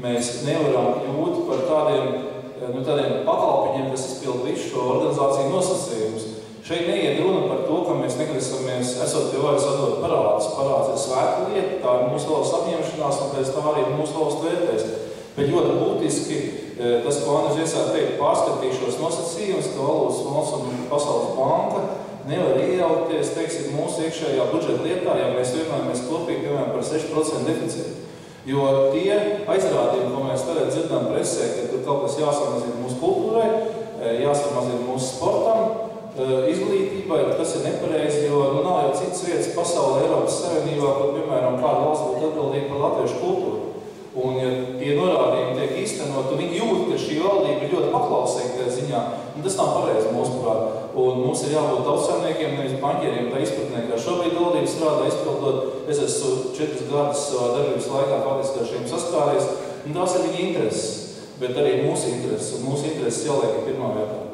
mēs nevaram kļūt par tādiem pakalpiņiem, kas izpild visu šo organizāciju nosacījumus. Šeit neiet runa par to, ka mēs negrasamies, esot pie varas atdot parādus. Parāds ir svēta lieta, tā ir mūsu valsts apņemšanās, un pēc tā arī mūsu valsts vērtēs. Bet ļoti būtiski tas, ko Andris iesāk teikt, pārskatīšos nosacījumus, ka Valūtas fonds un Pasaules banka nevar iejaukties, teiksim, mūsu iekšējā budžeta lietā, ja mēs vienojāmies kopīgi, piemēram, par 6% deficītu. Jo tie aizrādījumi, ko mēs tagad dzirdam presē, ka tur kaut kas jāsamazina mūsu kultūrai, jāsamazina mūsu sportam, izglītībai, tas ir nepareizi, jo nav jau citas vietas pasaulē Eiropas Savienībā, kur, piemēram, kāda valsts būtu atbildīga par latviešu kultūru. Un, ja tie norādījumi tiek īstenot, un viņi jūt, ka šī valdība ir ļoti paklausīga tajā ziņā, un tas nav pareizi mūsuprāt. Un mums ir jābūt tautsājumniekiem, nevis baņķieriem tā izpratnē, kā šobrīd valdība strādā izpildot. Es esmu 4 gadus savā darbības laikā faktiski ar šiem saskāries, un tās ir viņa intereses, bet arī mūsu intereses, un mūsu intereses jāliek pirmā vietā.